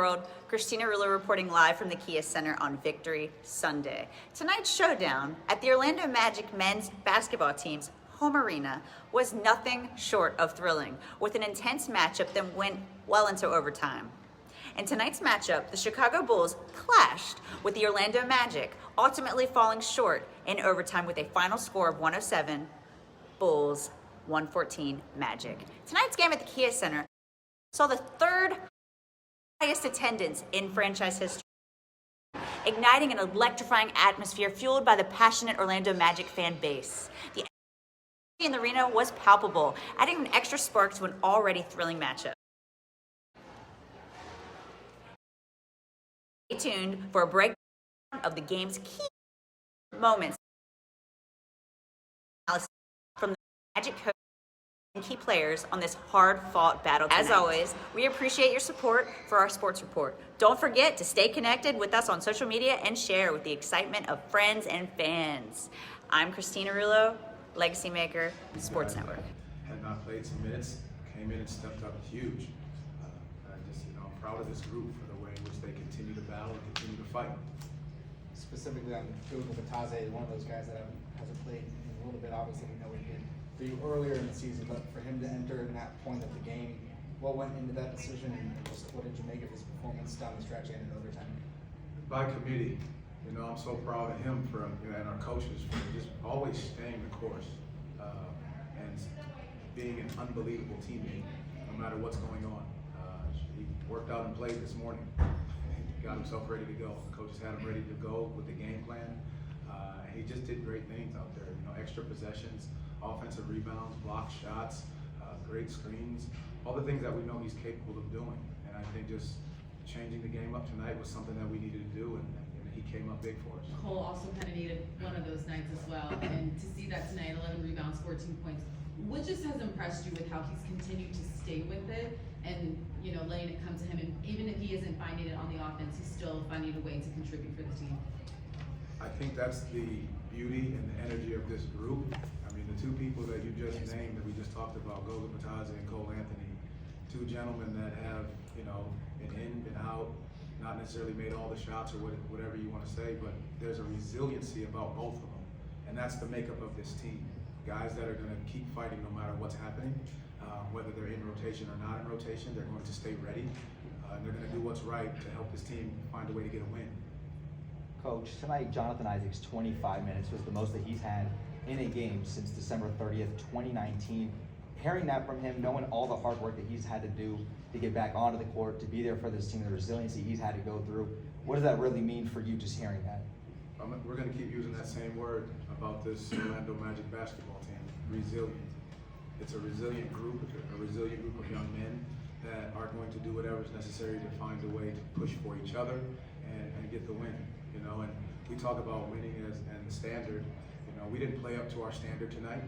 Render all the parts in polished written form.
world. Kristina Roulo reporting live from the Kia Center on Victory Sunday. Tonight's showdown at the Orlando Magic men's basketball team's home arena was nothing short of thrilling, with an intense matchup that went well into overtime. In tonight's matchup, the Chicago Bulls clashed with the Orlando Magic, ultimately falling short in overtime with a final score of 107, Bulls 114 Magic. Tonight's game at the Kia Center saw the third highest attendance in franchise history, igniting an electrifying atmosphere fueled by the passionate Orlando Magic fan base. The energy in the arena was palpable, adding an extra spark to an already thrilling matchup. Stay tuned for a breakdown of the game's key moments from the Magic coach and key players on this hard-fought battle tonight. As always, we appreciate your support for our sports report. Don't forget to stay connected with us on social media and share with the excitement of friends and fans. I'm Kristina Roulo, Legacy Maker, Sports Network. Had not played some minutes, came in and stepped up huge. I'm proud of this group for the way in which they continue to battle and continue to fight. Specifically on Roulo Batase, one of those guys that hasn't played in a little bit. Obviously, we know he did for you earlier in the season, but for him to enter in that point of the game, what went into that decision, and just what did you make of his performance down the stretch and in overtime? By committee, I'm so proud of him and our coaches for just always staying the course and being an unbelievable teammate, no matter what's going on. He worked out and played this morning. He got himself ready to go. The coaches had him ready to go with the game plan. He just did great things out there. Extra possessions, offensive rebounds, blocked shots, great screens, all the things that we know he's capable of doing. And I think just changing the game up tonight was something that we needed to do, and he came up big for us. Cole also kind of needed one of those nights as well, and to see that tonight, 11 rebounds, 14 points. What just has impressed you with how he's continued to stay with it and letting it come to him, and even if he isn't finding it on the offense, he's still finding a way to contribute for the team? I think that's the beauty and the energy of this group. I mean, the two people that you just named, that we just talked about, Goga Batase and Cole Anthony, two gentlemen that have, been in, been out, not necessarily made all the shots or whatever you want to say, but there's a resiliency about both of them. And that's the makeup of this team. Guys that are going to keep fighting no matter what's happening, whether they're in rotation or not in rotation, they're going to stay ready. And they're going to do what's right to help this team find a way to get a win. Coach, tonight Jonathan Isaac's 25 minutes was the most that he's had in a game since December 30th, 2019. Hearing that from him, knowing all the hard work that he's had to do to get back onto the court, to be there for this team, the resiliency he's had to go through, what does that really mean for you just hearing that? We're going to keep using that same word about this Orlando Magic basketball team, resilient. It's a resilient group of young men that are going to do whatever is necessary to find a way to push for each other and get the win. And we talk about winning and the standard. We didn't play up to our standard tonight.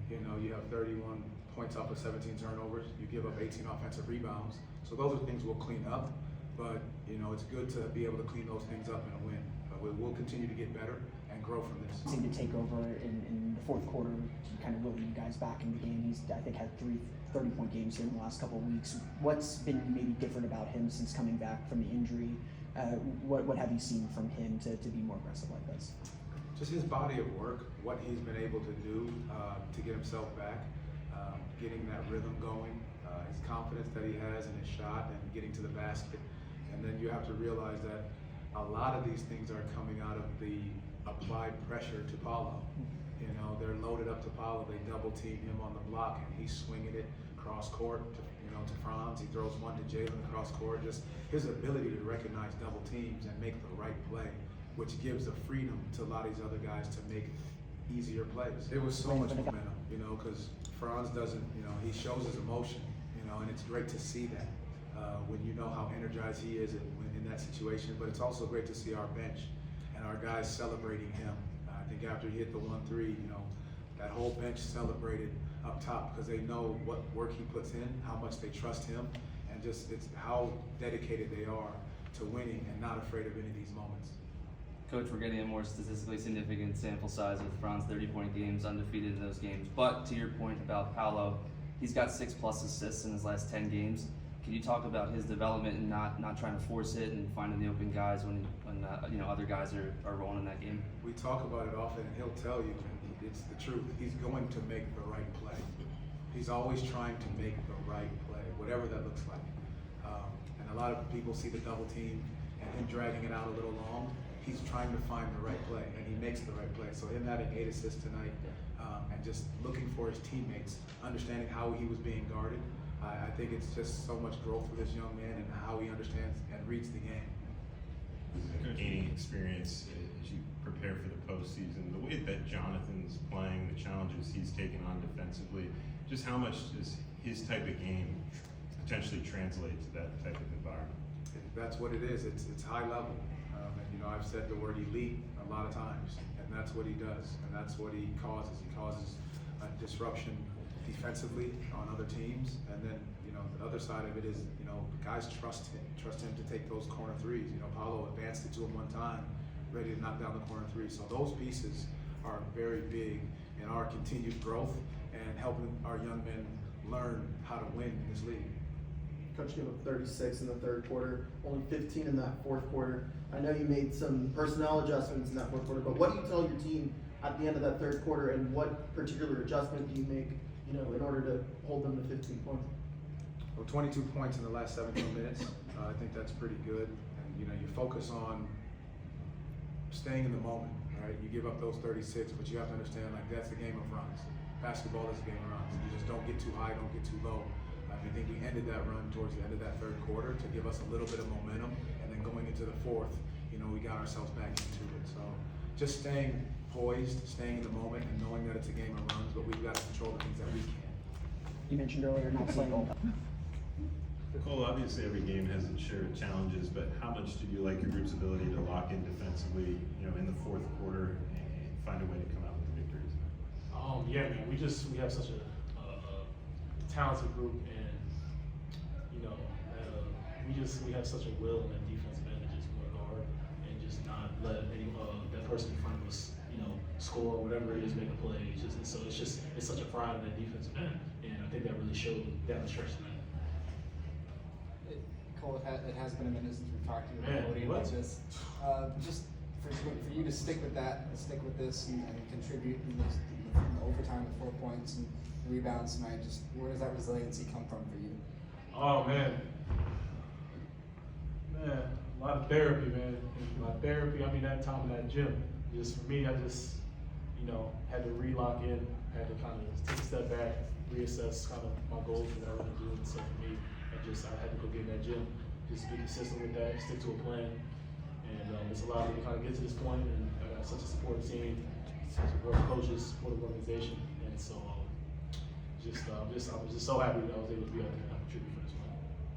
You have 31 points off of 17 turnovers. You give up 18 offensive rebounds. So those are things we'll clean up. But it's good to be able to clean those things up and win. We'll continue to get better and grow from this. Seemed to take over in the fourth quarter, kind of willing you guys back in the game. He's, I think, had 3 30-point games here in the last couple of weeks. What's been maybe different about him since coming back from the injury? What have you seen from him to be more aggressive like this? Just his body of work, what he's been able to do to get himself back, getting that rhythm going, his confidence that he has in his shot and getting to the basket. And then you have to realize that a lot of these things are coming out of the applied pressure to Paolo. They're loaded up to Paolo, they double team him on the block, and he's swinging it cross court to Franz. He throws one to Jalen across court. Just his ability to recognize double teams and make the right play, which gives the freedom to a lot of these other guys to make easier plays. It was so much momentum, because Franz doesn't, he shows his emotion, and it's great to see that when you know how energized he is in that situation. But it's also great to see our bench and our guys celebrating him. I think after he hit the 1-3, that whole bench celebrated up top because they know what work he puts in, how much they trust him, and just it's how dedicated they are to winning and not afraid of any of these moments. Coach, we're getting a more statistically significant sample size with Franz 30-point games, undefeated in those games. But to your point about Paolo, he's got 6+ assists in his last 10 games. Can you talk about his development and not trying to force it and finding the open guys when other guys are rolling in that game? We talk about it often, and he'll tell you, and it's the truth. He's going to make the right play. He's always trying to make the right play, whatever that looks like. And a lot of people see the double team and him dragging it out a little long. He's trying to find the right play, and he makes the right play. So him having 8 assists tonight, and just looking for his teammates, understanding how he was being guarded, I think it's just so much growth for this young man and how he understands and reads the game. Gaining experience as you prepare for the postseason, the way that Jonathan's playing, the challenges he's taken on defensively, just how much does his type of game potentially translate to that type of environment? That's what it is. It's high level. And I've said the word elite a lot of times, and that's what he does, and that's what he causes. He causes a disruption defensively on other teams, and then the other side of it is guys trust him to take those corner threes. Paulo advanced it to him one time, ready to knock down the corner three. So those pieces are very big in our continued growth and helping our young men learn how to win in this league. Coach gave up 36 in the third quarter, only 15 in that fourth quarter. I know you made some personnel adjustments in that fourth quarter, but what do you tell your team at the end of that third quarter, and what particular adjustment do you make, in order to hold them to 15 points? Well, 22 points in the last 17 minutes. I think that's pretty good. And you focus on staying in the moment. Right? You give up those 36, but you have to understand that's the game of runs. Basketball is a game of runs. You just don't get too high, don't get too low. I think we ended that run towards the end of that third quarter to give us a little bit of momentum, and then going into the fourth, we got ourselves back into it. So just staying poised, staying in the moment, and knowing that it's a game of runs, but we've got to control the things that we can. You mentioned earlier not playing. Cole, obviously every game has its share of challenges, but how much do you like your group's ability to lock in defensively, in the fourth quarter and find a way to come out with the victories? Yeah, man, we have such a talented group, and we have such a will in that defensive end to just work hard and just not let that person in front of us, score or whatever it is, make a play. It's such a pride in that defensive end, and I think that really showed down the stretch tonight. Cole, it has been a minute since we've talked to you Man, about this. Just for you to stick with that, and stick with this, and contribute in the overtime with 4 points and rebounds tonight. Just where does that resiliency come from for you? Oh man, a lot of therapy, man. I mean that time in that gym. Just for me, I just had to re-lock in, had to kind of take a step back, reassess kind of my goals for what I want to do. And so for me, I had to go get in that gym, just be consistent with that, stick to a plan, and it's allowed me to kind of get to this point. And I got such a supportive team, supportive coaches, supportive organization, and so I was just so happy that I was able to be out there and contribute for this one.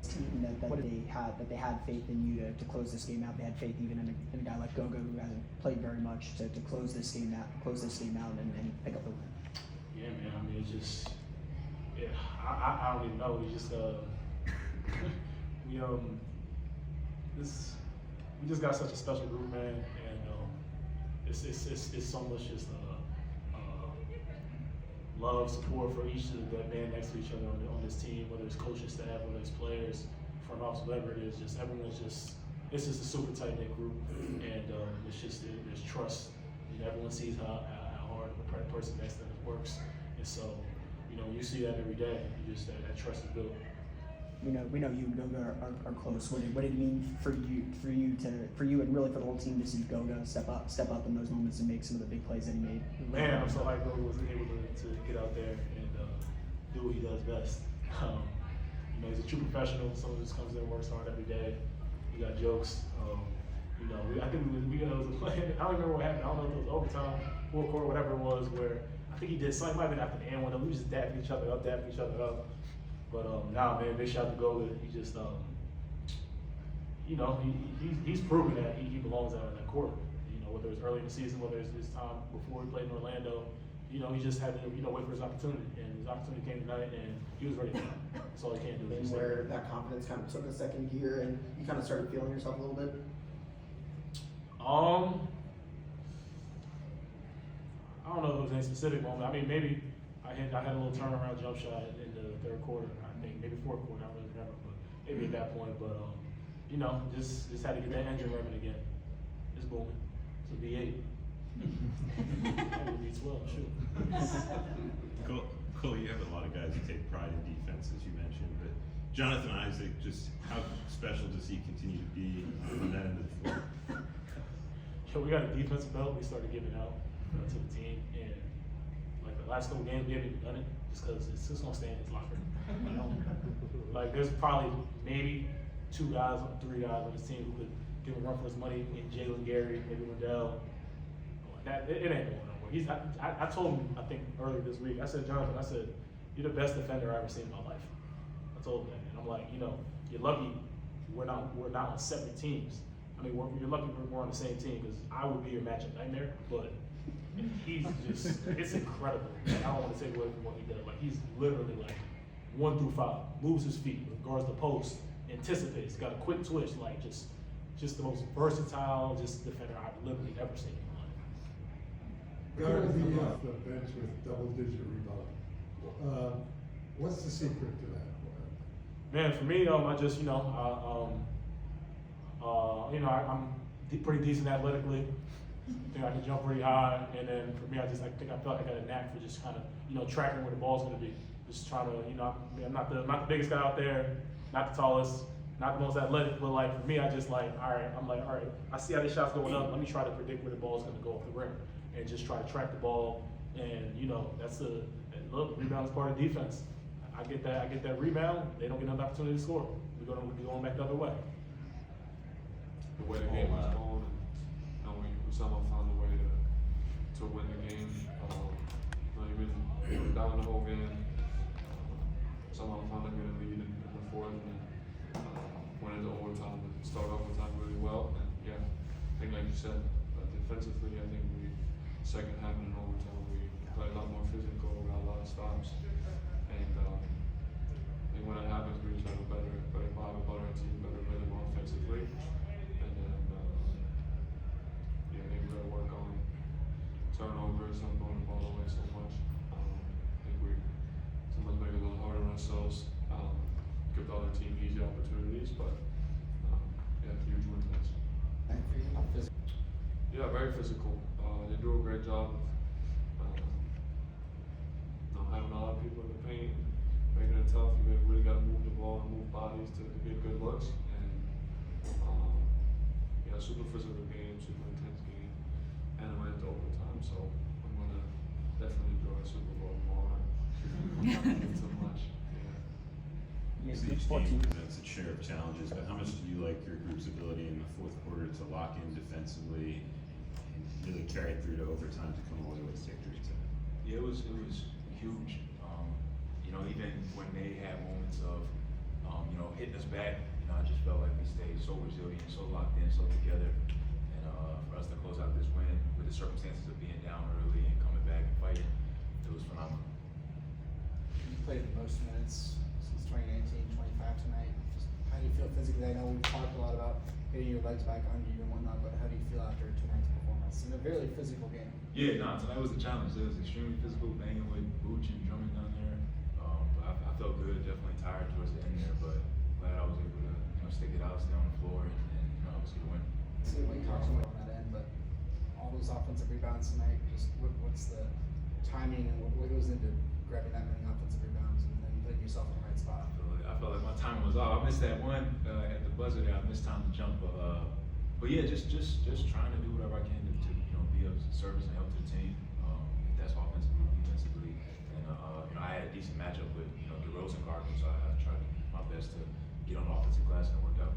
Team that they had faith in you to close this game out. They had faith even in a guy like Gogo, who hasn't played very much, to close this game out and pick up the win. Yeah, man. I mean, I don't even know. We just got such a special group, man, and it's so much just love, support for each of the man next to each other on this team, whether it's coaching staff, whether it's players, front office, whatever it is. It's just a super tight knit group, and there's trust. Everyone sees how hard the person next to them works, and so you see that every day. That trust is built. We know you and Goga are close. What did it mean for you and really for the whole team to see Goga step up in those moments and make some of the big plays that he made? Man, I'm so hyped Goga was able to get out there and do what he does best. He's a true professional. Someone who just comes in and works hard every day. We got jokes. I think we got a play. I don't remember what happened. I don't know if it was overtime, fourth quarter, whatever it was, where I think he did something. Might have been after the end one. We just dapping each other up. But man, big shout out to Goga. He just, he's proven that he belongs out in that court. Whether it's early in the season, whether it's his time before he played in Orlando, he just had to, wait for his opportunity. And his opportunity came tonight, and he was ready. That's all he can do. And where that confidence kind of took a second gear, and you kind of started feeling yourself a little bit. I don't know if it was any specific moment. I mean, maybe I had a little turnaround jump shot in the third quarter. I think maybe fourth quarter. I don't really remember, but maybe at that point. But you know, just had to get that engine revving again. It's booming. It's a V8. That would be 12. Shoot. Cole, you have a lot of guys who take pride in defense, as you mentioned, but Jonathan Isaac, just how special does he continue to be on that end of the floor? So we got a defensive belt we started giving out to the team, and like the last couple games we haven't done it just because it's just gonna stay in his locker. You know, like there's probably maybe 2 guys, 3 guys on this team who could give him a run for his money. In Jalen Gary, maybe Wendell. That it ain't going nowhere. I told him I think earlier this week. I said, Jonathan, I said, you're the best defender I've ever seen in my life. I told him that, and I'm like, you know, you're lucky we're not on separate teams. I mean, you're lucky we're on the same team because I would be your matchup nightmare. But he's just, it's incredible. Like, I don't want to take away from what he does. Like he's literally like 1 through 5, moves his feet, guards the post, anticipates, got a quick twitch, like just the most versatile defender I've literally ever seen in my life. Guarding off the bench with double-digit rebound. What's the secret to that? Man, for me, I just, you know, I'm pretty decent athletically. I think I can jump pretty high, and then for me, I think I felt like I got a knack for just kind of, you know, tracking where the ball's going to be. Just trying to, you know, I'm not the biggest guy out there, not the tallest, not the most athletic, but like for me, I just like, all right, I see how this shot's going up. Let me try to predict where the ball's going to go off the rim, and just try to track the ball. And you know, look, rebound is part of defense. I get that rebound. They don't get another opportunity to score. We're going back the other way. The way the game was going, and we somehow found a way to win the game. We were down the whole game. Somehow found a good lead in the fourth, and went into overtime and started overtime really well. And yeah, I think like you said, defensively, I think second half and in overtime we played a lot more physical, got a lot of stops, and I think when that happens, we just have a better vibe about our team, better rhythm offensively, and then I think we got to work on turnovers, not throwing the ball away so much. I think we sometimes make it a little harder on ourselves, give the other team easy opportunities, but yeah, huge win for us. Yeah, very physical. They do a great job of not having a lot of people in the paint, making it tough. You really got to move the ball and move bodies to get good looks. And yeah, super physical game, super intense game, and it went into overtime. So I'm gonna definitely enjoy Super Bowl tomorrow. Not thinking so much. Yeah. So each team presents its share of challenges, but how much do you like your group's ability in the fourth quarter to lock in defensively and really carry it through to overtime to come away with victory tonight? Yeah, it was huge. You know, even when they had moments of, you know, hitting us back, you know, I just felt like we stayed so resilient, so locked in, so together. And for us to close out this win with the circumstances of being down early and coming back and fighting, it was phenomenal. You played the most minutes since 2019, 25 tonight. Just how do you feel physically? I know we've talked a lot about getting your legs back under you and whatnot, but how do you feel after tonight's performance? In a very physical game. Yeah, no, tonight was a challenge. It was extremely physical, banging with Booch and drumming down there. But I felt good, definitely tired towards the end there, but glad I was able to, you know, stick it out, stay on the floor, and you know, obviously win. See, we talked about on that end, but all those offensive rebounds tonight, just what's the timing and what goes into grabbing that many offensive rebounds and then putting yourself in the right spot? I felt like my timing was off. I missed that one at the buzzer there. I missed time to jump, but yeah, just trying to do whatever I can to you know, be of service and help to the team. If that's offensively, defensively, and you know, I had a decent matchup with, you know, DeRozan guarding, so I tried my best to get on the offensive glass, and it worked out.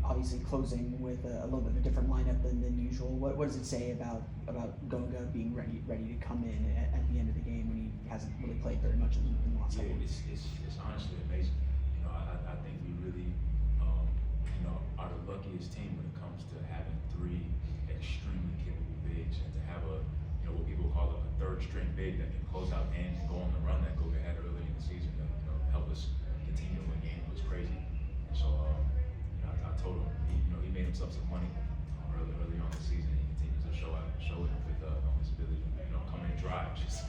Obviously, closing with a little bit of a different lineup than usual. What does it say about Goga being ready to come in at the end of the game when he hasn't really played very much in the last couple? Yeah, it's honestly amazing. You know, I think we really, you know, are the luckiest team when it comes to having 3 extremely capable bigs, and to have you know, what people call a third string big that can close out games and go on the run that Goga had early in the season to, you know, help us continue to win games. It was crazy. And so, I told him, he made himself some money early on in the season. He continues to show it with his ability to, you know, come in and drive. Just